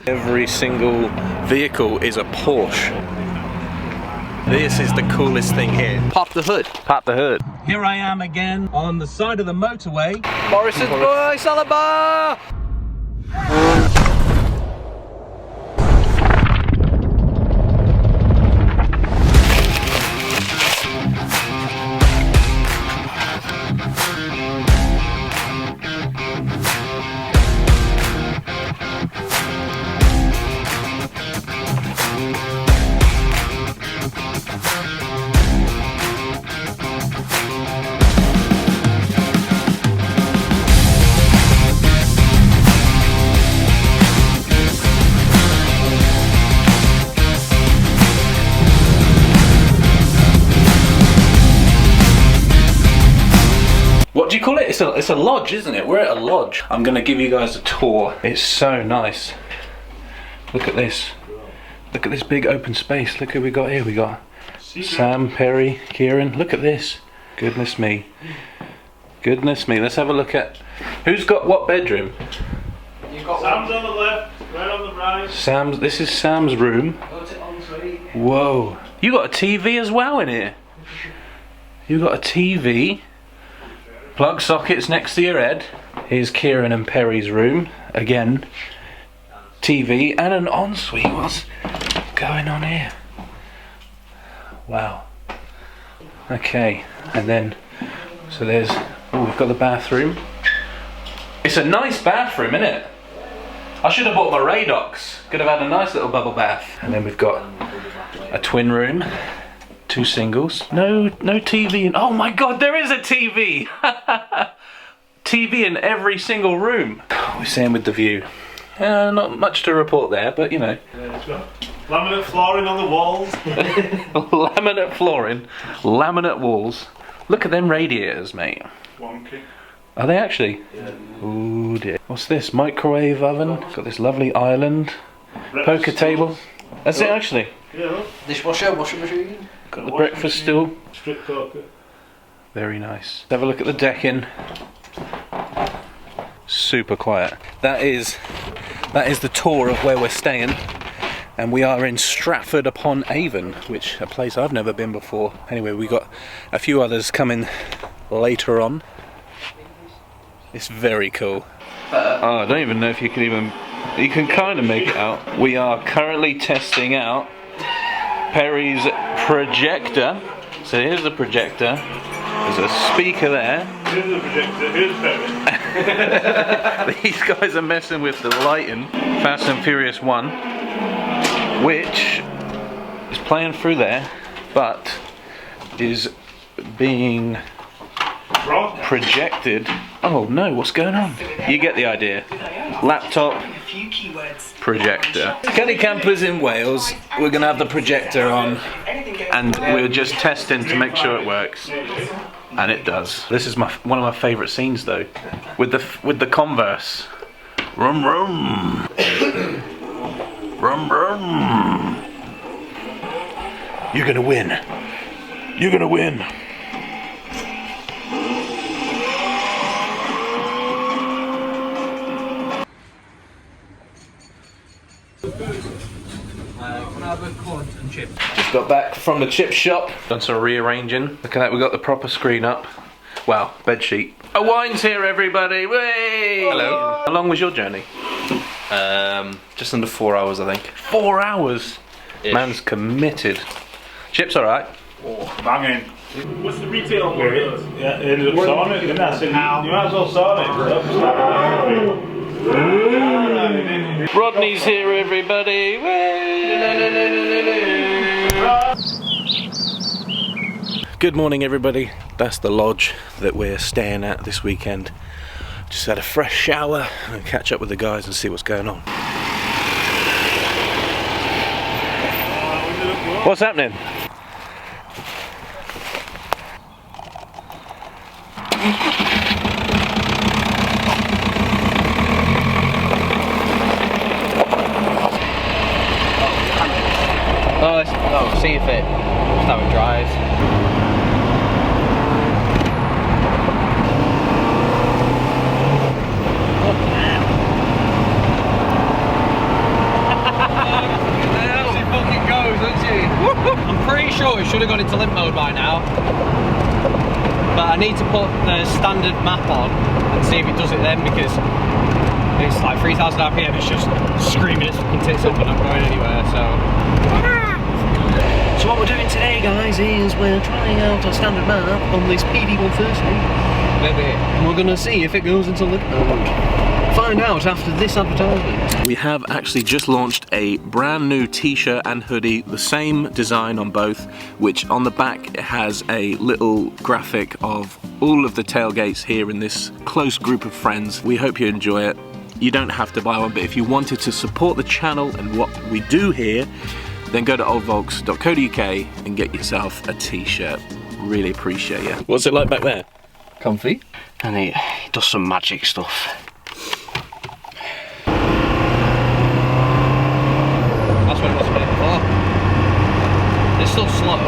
Every single vehicle is a Porsche. This is the coolest thing here. Pop the hood. Pop the hood. Here I am again on the side of the motorway. Morrison's Boy Salabar! What do you call it? It's a lodge, isn't it? We're at a lodge. I'm gonna give you guys a tour. It's so nice. Look at this. Look at this big open space. Look who we got here. We got Sam, Perry, Kieran. Look at this. Goodness me. Goodness me. Let's have a look at who's got what bedroom. You've got Sam's on the left, right on the right. Sam's. This is Sam's room. Whoa. You got a TV as well in here. You got a TV. Plug sockets next to your head. Here's Kieran and Perry's room. Again, TV and an ensuite. What's going on here? Wow. Okay, and then, so there's, oh, we've got the bathroom. It's a nice bathroom, isn't it? I should have bought my Radox. Could have had a nice little bubble bath. And then we've got a twin room. 2 singles. No TV in. Oh my god, there is a TV! TV in every single room. We're saying with the view. Not much to report there, but you know. Yeah, it's got laminate flooring on the walls. Laminate flooring, laminate walls. Look at them radiators, mate. Wonky. Are they actually? Yeah. Ooh dear. What's this? Microwave oven. Got this lovely island. Poker table. That's it actually. Yeah. Dishwasher, washing machine. Got the breakfast stool. Strip poker. Very nice. Have a look at the decking. Super quiet. That is the tour of where we're staying, and we are in Stratford Upon Avon, which a place I've never been before. Anyway, we got a few others coming later on. It's very cool. Oh, I don't even know if you can kind of make it out. We are currently testing out Perry's projector. So here's the projector. There's a speaker there. Here's the projector. Here's Perry. These guys are messing with the lighting. Fast and Furious 1, which is playing through there, but is being projected. Oh no, what's going on? You get the idea. Laptop, projector. Caddy campers in Wales, we're gonna have the projector on, and we're just testing to make sure it works, and it does. This is one of my favourite scenes though, with the Converse. Rum rum, rum rum. You're gonna win. You're gonna win. Just got back from the chip shop, done some rearranging. Look at that, we got the proper screen up. Wow, bed sheet. A wine's here, everybody. Way! Hello. How long was your journey? Just under 4 hours, I think. 4 hours. Ish. Man's committed. Chips, all right. Oh, banging. What's the retail one? Yeah, it ended up sawing it, didn't I? So you might as well saw it. Rodney's here, everybody. Good morning, everybody. That's the lodge that we're staying at this weekend. Just had a fresh shower and catch up with the guys and see what's going on. What's happening? Oh, see if it how it drives. gone into limp mode by now. But I need to put the standard map on and see if it does it then, because it's like 3000 RPM, it's just screaming its fucking tits up and not going anywhere, so. So what we're doing today, guys, is we're trying out a standard map on this PD130. And we're gonna see if it goes into limp mode. Find out after this advertisement. We have actually just launched a brand new t-shirt and hoodie, the same design on both, which on the back it has a little graphic of all of the tailgates here in this close group of friends. We hope you enjoy it. You don't have to buy one, but if you wanted to support the channel and what we do here, then go to oldvolks.co.uk and get yourself a t-shirt. Really appreciate you. What's it like back there? Comfy. And it does some magic stuff. That's what it was a bit before. It's still slow.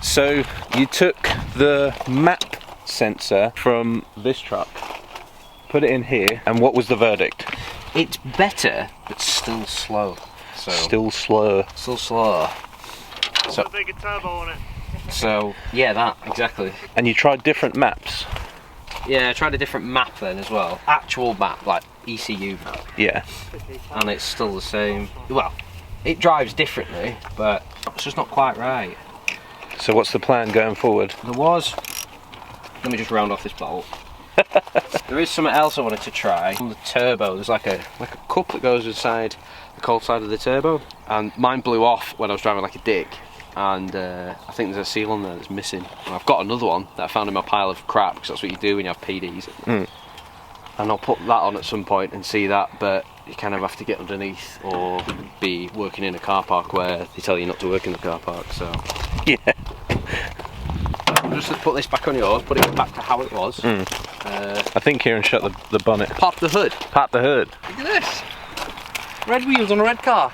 So you took the map sensor from this truck, put it in here, and what was the verdict? It's better, but still slow. So Still slow. Still slow. So a bigger turbo on it. So yeah, that exactly. And you tried different maps? Yeah, I tried a different map then as well. Actual map, like ECU map. Yeah. And it's still the same. Well, it drives differently, but it's just not quite right. So what's the plan going forward? There was. Let me just round off this bolt. There is something else I wanted to try. On the turbo, there's like a cup that goes inside the cold side of the turbo, and mine blew off when I was driving like a dick. And I think there's a seal on there that's missing. And I've got another one that I found in my pile of crap, because that's what you do when you have PDs. And I'll put that on at some point and see that, but you kind of have to get underneath or be working in a car park where they tell you not to work in the car park. So Yeah. just to put this back on yours, put it back to how it was. I think Kieran shut the bonnet. Pop the hood. Pop the hood. Look at this. Red wheels on a red car.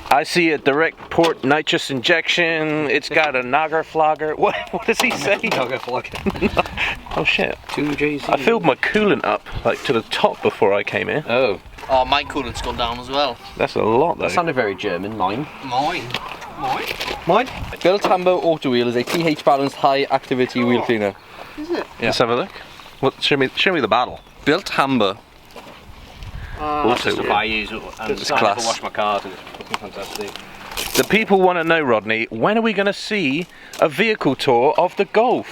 I see a direct port nitrous injection. It's got a Nagar flogger. What does he say? Nagar flogger. Oh shit. 2JZ. I filled my coolant up like to the top before I came in. Oh. Oh, my coolant's gone down as well. That's a lot though. That sounded very German. Mine. Mine. Mine? Built Hambo Auto Wheel is a pH balanced high activity wheel cleaner. Is it? Yeah. Let's have a look. What? Show me the bottle. Built Hambo. That's the stuff I use and I It's never class. wash my cars and it's fucking fantastic. The people want to know, Rodney, when are we going to see a vehicle tour of the Golf?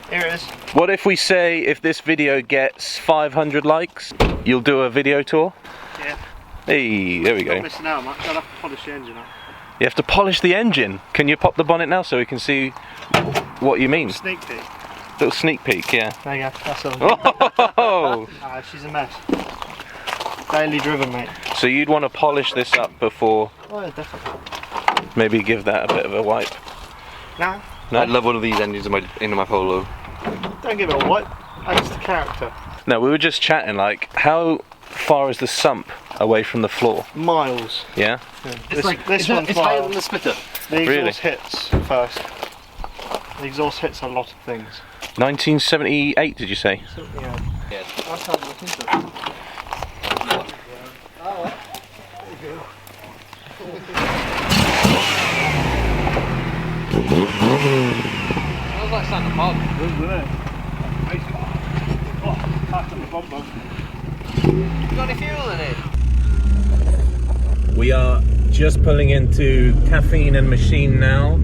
Here it is. What if we say if this video gets 500 likes, you'll do a video tour? Yeah. Hey, there we Not go. missing out, man. I'll have to polish the engine up. You have to polish the engine. Can you pop the bonnet now so we can see what you mean? Sneak peek. Little sneak peek, yeah. There you go. That's all. Oh! She's a mess. Daily driven, mate. So you'd want to polish this up before, Oh, yeah, definitely. maybe give that a bit of a wipe. Nah, No? I'd love one of these engines in my Polo. don't give it a wipe. That's the character. No, we were just chatting, like, how far is the sump away from the floor? Miles. Yeah? This one's It's higher miles. than the splitter. The Really? exhaust hits first. The exhaust hits a lot of things. 1978, did you say? So, yeah. Yeah. That's how to look into it. Smells like Santa Pod. You got any fuel in it? We are just pulling into Caffeine Machine now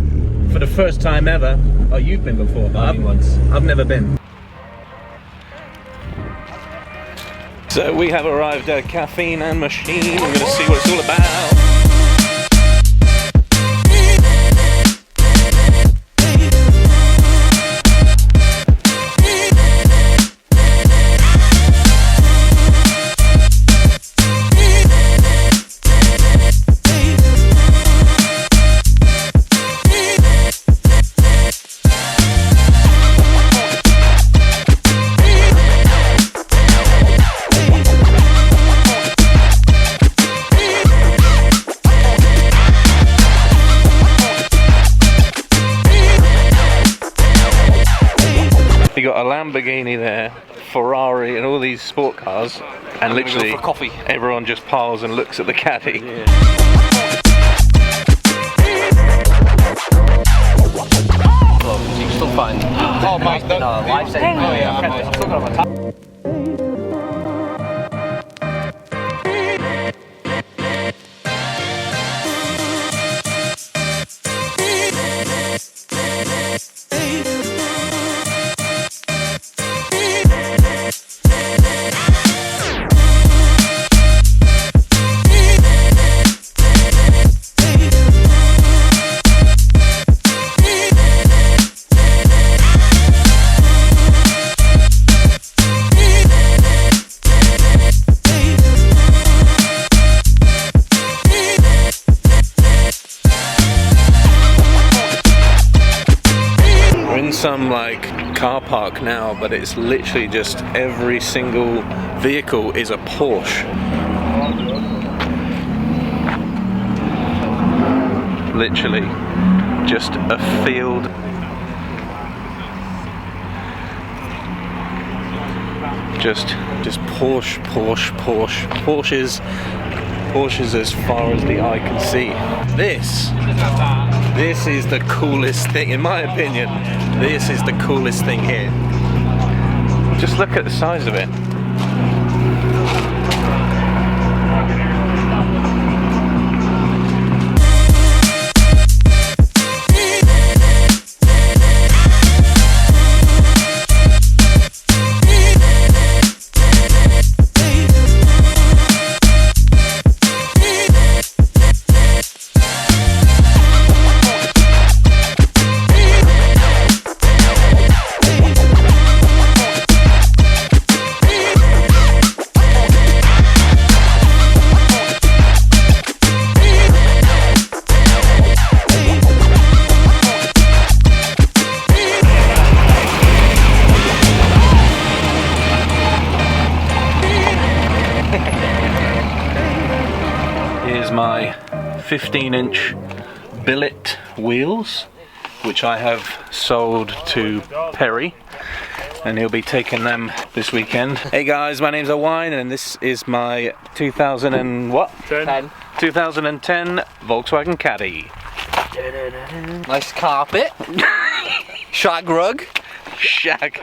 for the first time ever. Oh, you've been before, but I've never been. So we have arrived at Caffeine Machine. We're going to see what it's all about. Lamborghini there, Ferrari, and all these sport cars, and literally for coffee. everyone just piles and looks at the caddy. Yeah. So you can still find. Oh my god! No, life-saving. Oh yeah, I've still got my tap. Some like car park now, but it's literally just every single vehicle is a Porsche. Literally just a field. Just Porsche, Porsches as far as the eye can see. This is the coolest thing, in my opinion. This is the coolest thing here. Just look at the size of it. Here's my 15-inch billet wheels, which I have sold to Perry, and he'll be taking them this weekend. Hey guys, my name's Owain, and this is my 2010 Volkswagen Caddy. Nice carpet. Shag rug. Shag.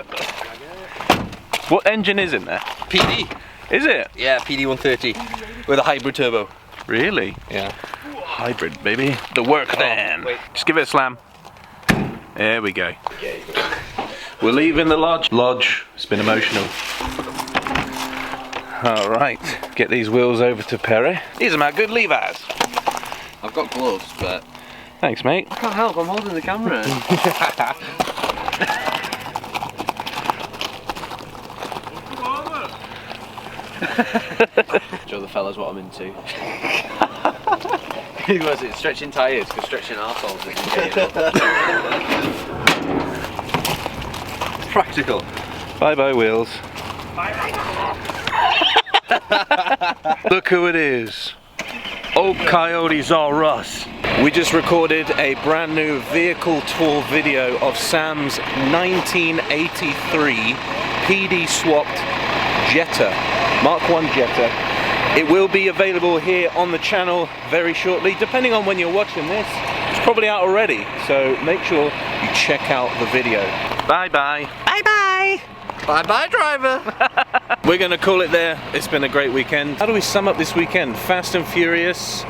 What engine is in there? PD. Is it? Yeah, PD 130 with a hybrid turbo. Really? Yeah. Hybrid, baby. The work then. Wait. Just give it a slam. There we go. We're leaving the lodge. It's been emotional. Alright, get these wheels over to Perry. These are my good Levi's. I've got gloves, but Thanks, mate. I can't help, I'm holding the camera. Show the fellas what I'm into. Was it stretching tyres? Because stretching arseholes isn't practical. Bye-bye, wheels. Look who it is. Old Coyotes are us. We just recorded a brand new vehicle tour video of Sam's 1983 PD swapped Jetta, Mark 1 Jetta. It will be available here on the channel very shortly, depending on when you're watching this. It's probably out already, so make sure you check out the video. Bye bye. Bye bye. Bye bye, driver. We're gonna call it there. It's been a great weekend. How do we sum up this weekend? Fast and Furious,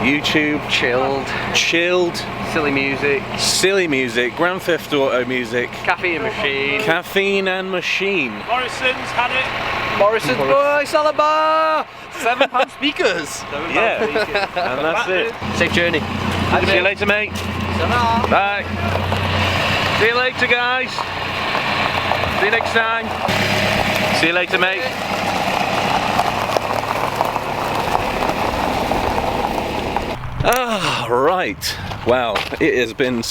YouTube, chilled, silly music, Grand Theft Auto music, Caffeine Machine. Caffeine and Machine. Morrison's had it. Morrison's boy, Salabar! £7 speakers. Yeah, and that's it. Safe journey. See you later, mate. Bye. See you later, guys. See you next time. See you later, mate. Ah, right. Wow, it has been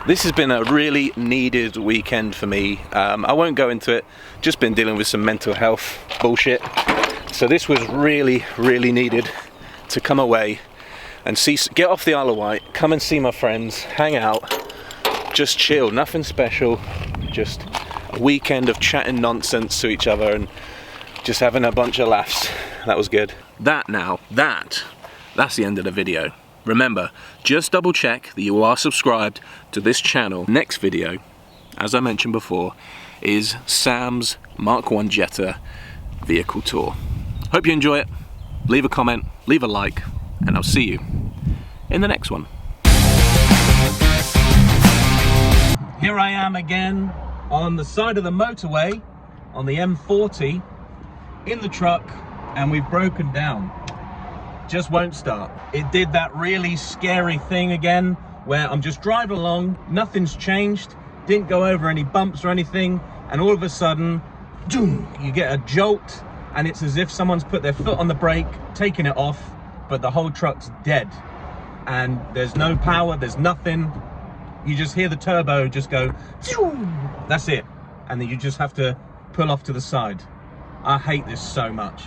this has been a really needed weekend for me. I won't go into it, just been dealing with some mental health bullshit. So this was really, really needed to come away and get off the Isle of Wight, come and see my friends, hang out, just chill, nothing special, just a weekend of chatting nonsense to each other and just having a bunch of laughs. That was good. That's the end of the video. Remember, just double check that you are subscribed to this channel. Next video, as I mentioned before, is Sam's MK1 Jetta vehicle tour. Hope you enjoy it. Leave a comment, leave a like, and I'll see you in the next one. Here I am again on the side of the motorway on the M40 in the truck, and we've broken down. Just won't start. It did that really scary thing again where I'm just driving along, nothing's changed, didn't go over any bumps or anything, and all of a sudden, doom, you get a jolt, and it's as if someone's put their foot on the brake, taken it off, but the whole truck's dead. And there's no power, there's nothing. You just hear the turbo just go, that's it. And then you just have to pull off to the side. I hate this so much.